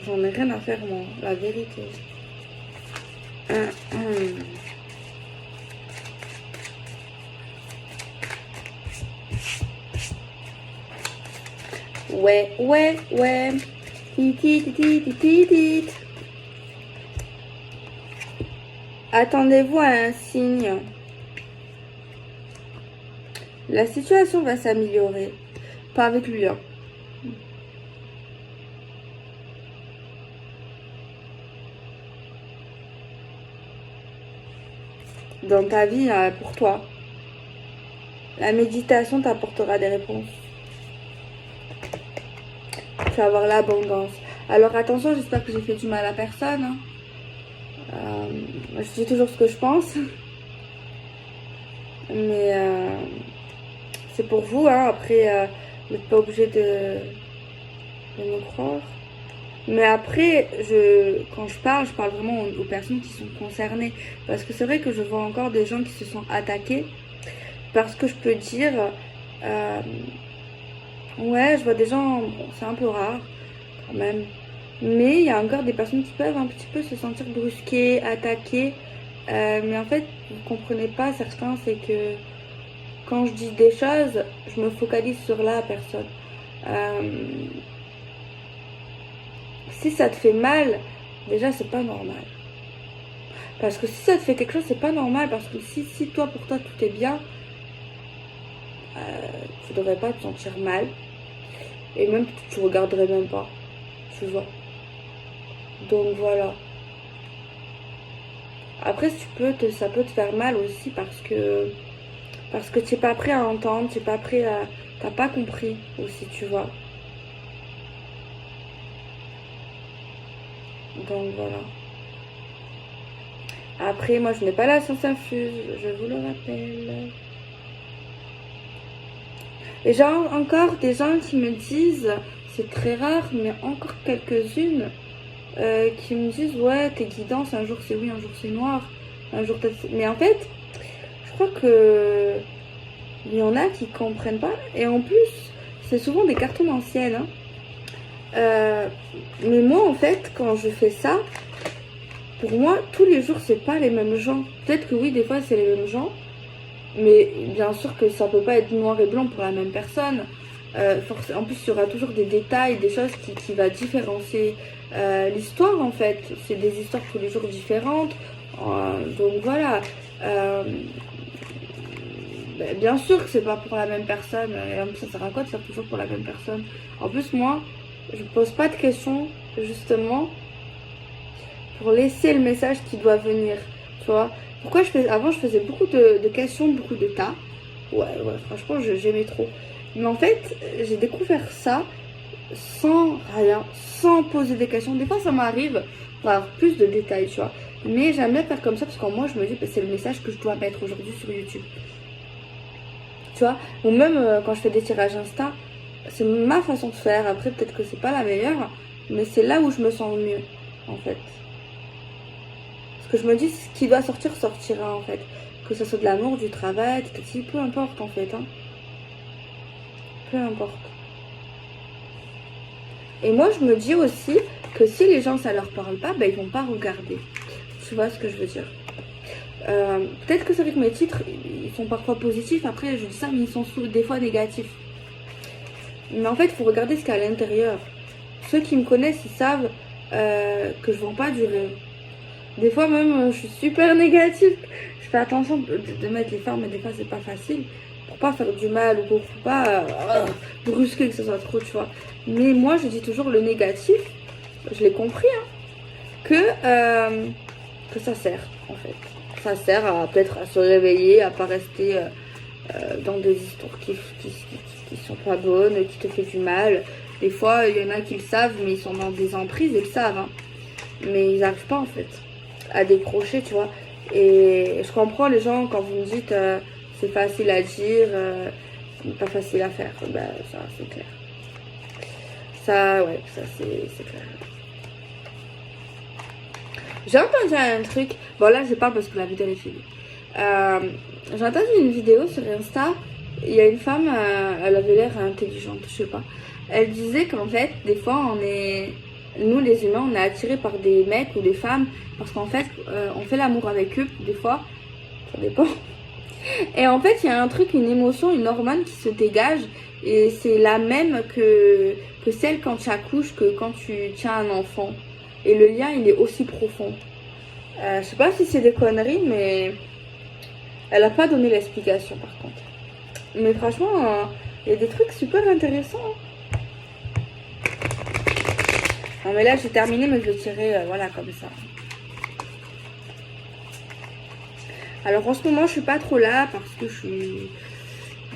J'en ai rien à faire moi, la vérité. Ouais. Titit. Attendez-vous à un signe. La situation va s'améliorer. Pas avec lui. Hein. Dans ta vie, pour toi. La méditation t'apportera des réponses. Tu vas avoir l'abondance. Alors attention, j'espère que j'ai fait du mal à personne. Hein. Je dis toujours ce que je pense. Mais c'est pour vous. Hein. Après, vous n'êtes pas obligé de me croire. Mais après, quand je parle vraiment aux personnes qui sont concernées. Parce que c'est vrai que je vois encore des gens qui se sont attaqués. Parce que je peux dire... ouais, je vois des gens... Bon, c'est un peu rare, quand même. Mais il y a encore des personnes qui peuvent un petit peu se sentir brusquées, attaquées. Mais en fait, vous ne comprenez pas, certains, c'est que quand je dis des choses, je me focalise sur la personne. Si ça te fait mal, déjà, c'est pas normal. Parce que si ça te fait quelque chose, c'est pas normal. Parce que si toi, pour toi, tout est bien, tu devrais pas te sentir mal. Et même, tu regarderais même pas. Tu vois. Donc voilà. Après, ça peut te faire mal aussi parce que tu n'es pas prêt à entendre, tu n'es pas prêt à... T'as pas compris aussi, tu vois. Donc voilà. Après, moi, je n'ai pas la science infuse, je vous le rappelle. Et j'ai encore des gens qui me disent, c'est très rare, mais encore quelques-unes, qui me disent, ouais, tes guidances, un jour c'est oui, un jour c'est noir, un jour mais en fait, je crois que il y en a qui comprennent pas. Et en plus, c'est souvent des cartons anciennes. Hein. Mais moi, en fait, quand je fais ça, pour moi, tous les jours, c'est pas les mêmes gens. Peut-être que oui, des fois, c'est les mêmes gens. Mais bien sûr que ça peut pas être noir et blanc pour la même personne. En plus, il y aura toujours des détails, des choses qui va différencier l'histoire en fait. C'est des histoires tous les jours différentes. Donc voilà. Bien sûr que c'est pas pour la même personne. Et en plus, ça sert à quoi de faire toujours pour la même personne? En plus, moi, je pose pas de questions justement pour laisser le message qui doit venir. Tu vois? Pourquoi avant, je faisais beaucoup de questions, beaucoup de tas. Ouais, franchement, j'aimais trop. Mais en fait, j'ai découvert ça sans rien, sans poser des questions. Des fois, ça m'arrive d'avoir plus de détails, tu vois. Mais j'aime bien faire comme ça parce qu'en moi, je me dis que c'est le message que je dois mettre aujourd'hui sur YouTube. Tu vois, ou même quand je fais des tirages Insta, c'est ma façon de faire. Après, peut-être que c'est pas la meilleure, mais c'est là où je me sens mieux, en fait. Parce que je me dis, ce qui doit sortir, sortira, en fait. Que ce soit de l'amour, du travail, peu importe, en fait. Hein. Peu importe. Et moi, je me dis aussi que si les gens, ça leur parle pas, ben, ils vont pas regarder. Tu vois ce que je veux dire? Peut-être que c'est vrai que mes titres, ils sont parfois positifs. Après, je dis ça, mais ils sont des fois négatifs. Mais en fait, il faut regarder ce qu'il y a à l'intérieur. Ceux qui me connaissent, ils savent que je vends pas du rêve. Des fois même, je suis super négative. Je fais attention de mettre les phares, mais des fois, c'est pas facile. Pour pas faire du mal ou pour pas brusquer que ce soit trop, tu vois. Mais moi, je dis toujours le négatif. Je l'ai compris, hein, que ça sert, en fait. Ça sert à peut-être à se réveiller, à pas rester dans des histoires qui sont pas bonnes, qui te fait du mal. Des fois, il y en a qui le savent, mais ils sont dans des emprises, ils le savent. Hein. Mais ils n'arrivent pas, en fait, à décrocher, tu vois. Et je comprends les gens quand vous me dites c'est facile à dire, pas facile à faire. Ben, ça, c'est clair. Ça, ouais, ça, c'est clair. J'ai entendu un truc. Bon, là, je parle parce que la vidéo est finie. J'ai entendu une vidéo sur Insta. Il y a une femme, elle avait l'air intelligente, je sais pas. Elle disait qu'en fait, des fois, nous les humains, on est attirés par des mecs ou des femmes parce qu'en fait, on fait l'amour avec eux, des fois. Ça dépend. Et en fait, il y a un truc, une émotion, une hormone qui se dégage. Et c'est la même que celle quand tu accouches, que quand tu tiens un enfant. Et le lien, il est aussi profond. Je sais pas si c'est des conneries, mais elle a pas donné l'explication par contre. Mais franchement, il y a des trucs super intéressants. Non mais là, j'ai terminé, mais je le tirer, voilà, comme ça. Alors en ce moment, je suis pas trop là parce que je suis...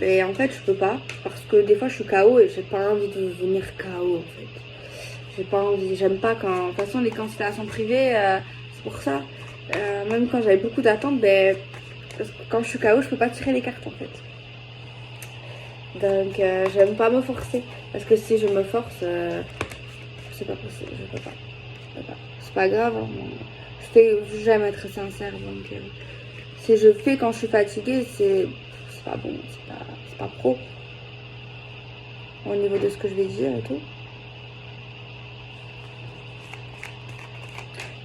Mais en fait, je peux pas. Parce que des fois, je suis KO et j'ai pas envie de devenir KO, en fait. J'ai pas envie, j'aime pas quand... De toute façon, les consultations privées, c'est pour ça. Même quand j'avais beaucoup d'attentes, ben... Parce que quand je suis KO, je peux pas tirer les cartes, en fait. Donc, j'aime pas me forcer. Parce que si je me force, c'est pas possible, je peux pas. C'est pas grave, hein. J'aime être sincère, donc... si je fais quand je suis fatiguée, c'est pas bon, c'est pas pro. Au niveau de ce que je vais dire et tout.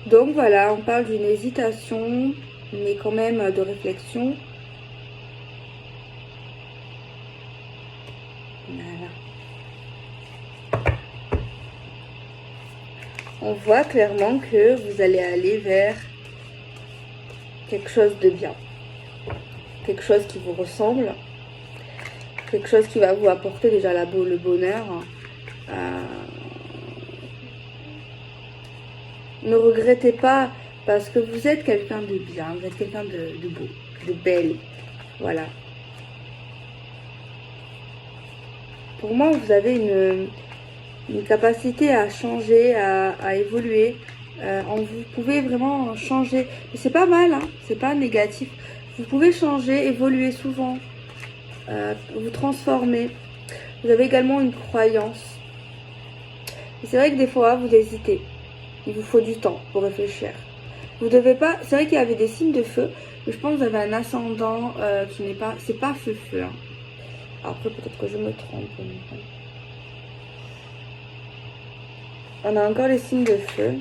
Donc voilà, on parle d'une hésitation, mais quand même de réflexion. Voilà. On voit clairement que vous allez aller vers quelque chose de bien. Quelque chose qui vous ressemble. Quelque chose qui va vous apporter déjà le bonheur. Ne regrettez pas parce que vous êtes quelqu'un de bien, vous êtes quelqu'un de beau, de belle. Voilà. Pour moi, vous avez une capacité à changer, à évoluer. Vous pouvez vraiment changer. C'est pas mal, hein, c'est pas négatif. Vous pouvez changer, évoluer souvent, vous transformer. Vous avez également une croyance. C'est vrai que des fois, vous hésitez. Il vous faut du temps pour réfléchir. Vous devez pas... C'est vrai qu'il y avait des signes de feu, mais je pense que vous avez un ascendant qui n'est pas... C'est pas feu-feu. Hein. Après, peut-être que je me trompe. On a encore les signes de feu.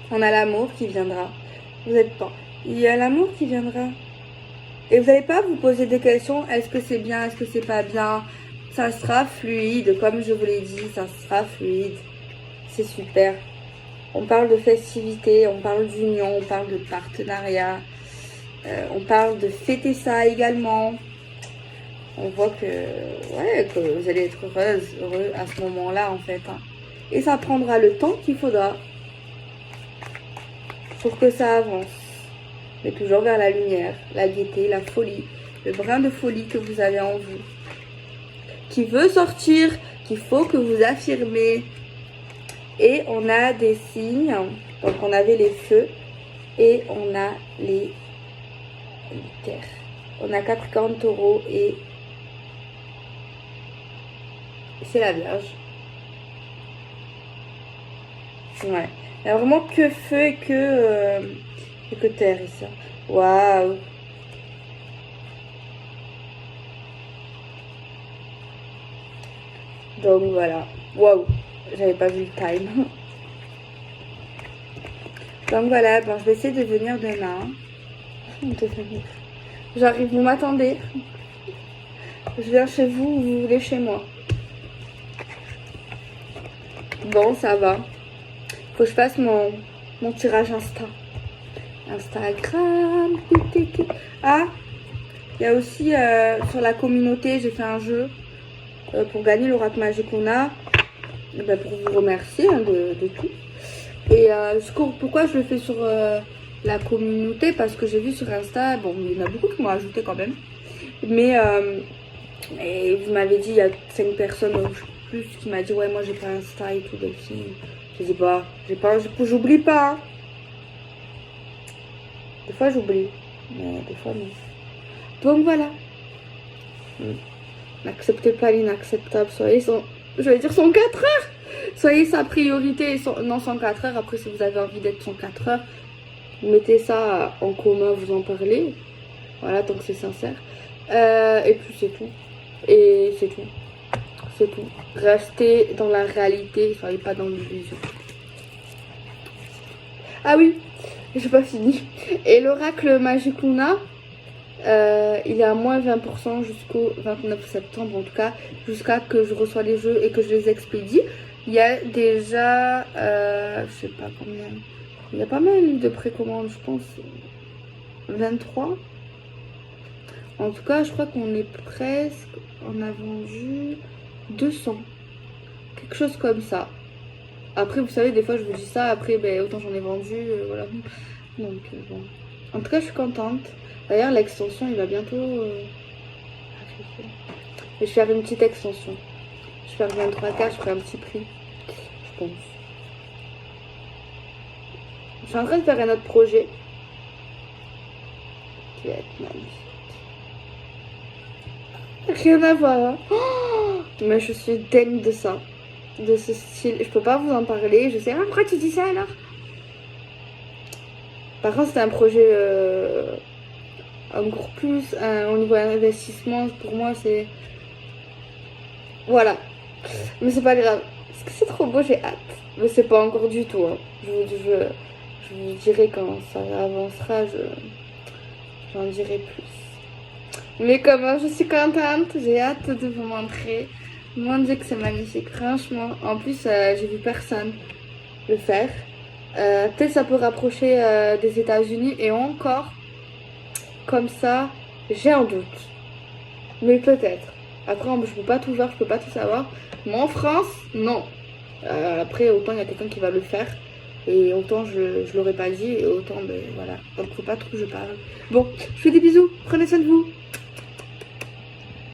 On a l'amour qui viendra. Vous êtes pas... il y a l'amour qui viendra. Et vous n'allez pas vous poser des questions, est-ce que c'est bien, est-ce que c'est pas bien? Ça sera fluide, comme je vous l'ai dit, ça sera fluide. C'est super. On parle de festivité, on parle d'union, on parle de partenariat. On parle de fêter ça également. On voit que vous allez être heureux à ce moment-là en fait. Hein. Et ça prendra le temps qu'il faudra pour que ça avance. Mais toujours vers la lumière, la gaieté, la folie, le brin de folie que vous avez en vous. Qui veut sortir, qu'il faut que vous affirmez. Et on a des signes. Donc on avait les feux et on a les terres. On a Capricorne, Taureau et c'est la Vierge. Ouais. Il y a vraiment que feu et que terre ici. Waouh. Donc voilà. Waouh. J'avais pas vu le time. Donc voilà. Bon, je vais essayer de venir demain. J'arrive, vous m'attendez. Je viens chez vous ou vous voulez chez moi. Bon, ça va. Faut que je fasse mon tirage Insta. Instagram. Ah, il y a aussi sur la communauté, j'ai fait un jeu pour gagner l'oracle Magicuna. Ben, pour vous remercier hein, de tout. Et pourquoi je le fais sur la communauté? Parce que j'ai vu sur Insta, bon, il y en a beaucoup qui m'ont ajouté quand même. Mais et vous m'avez dit, il y a 5 personnes plus qui m'a dit, ouais, moi j'ai pas Insta et tout, Delphine. Je dis, bah, j'oublie pas. Hein. Des fois j'oublie, mais des fois non. Donc voilà. N'acceptez pas l'inacceptable, soyez je vais dire 104 heures. Soyez sa priorité, non 104 heures. Après, si vous avez envie d'être 104 heures, mettez ça en commun, vous en parlez. Voilà, donc c'est sincère. Et puis c'est tout. Et c'est tout. C'est tout. Restez dans la réalité, soyez pas dans l'illusion. Ah oui, j'ai pas fini. Et l'oracle Magicuna, il est à moins 20% jusqu'au 29 septembre, en tout cas, jusqu'à que je reçois les jeux et que je les expédie. Il y a déjà, je sais pas combien, il y a pas mal de précommandes, je pense, 23. En tout cas, je crois qu'on est presque, on a vendu 200, quelque chose comme ça. Après, vous savez, des fois, je vous dis ça, après, ben, autant j'en ai vendu, voilà. Donc, bon. En tout cas, je suis contente. D'ailleurs, l'extension, il va bientôt arriver. Je vais faire une petite extension. Je vais faire 23K, je ferai un petit prix, je pense. Je suis en train de faire un autre projet qui va être magnifique. Rien à voir. Hein. Oh, mais je suis dingue de ça. De ce style. Je peux pas vous en parler. Je sais. Ah, pourquoi tu dis ça alors? Par contre, c'était un projet encore plus au niveau investissement. Pour moi, c'est. Voilà. Mais c'est pas grave. Parce que c'est trop beau, j'ai hâte. Mais c'est pas encore du tout. Hein. Je vous dirai quand ça avancera. J'en dirai plus. Mais comment je suis contente, j'ai hâte de vous montrer. Mon Dieu que c'est magnifique, franchement. En plus, j'ai vu personne le faire. Peut-être ça peut rapprocher des États-Unis et encore, comme ça, j'ai un doute. Mais peut-être. Après, je peux pas tout voir, je peux pas tout savoir. Mais en France, non. Après, autant il y a quelqu'un qui va le faire. Et autant je l'aurais pas dit. Et autant, ben voilà. Donc faut pas trop que je parle. Bon, je fais des bisous. Prenez soin de vous.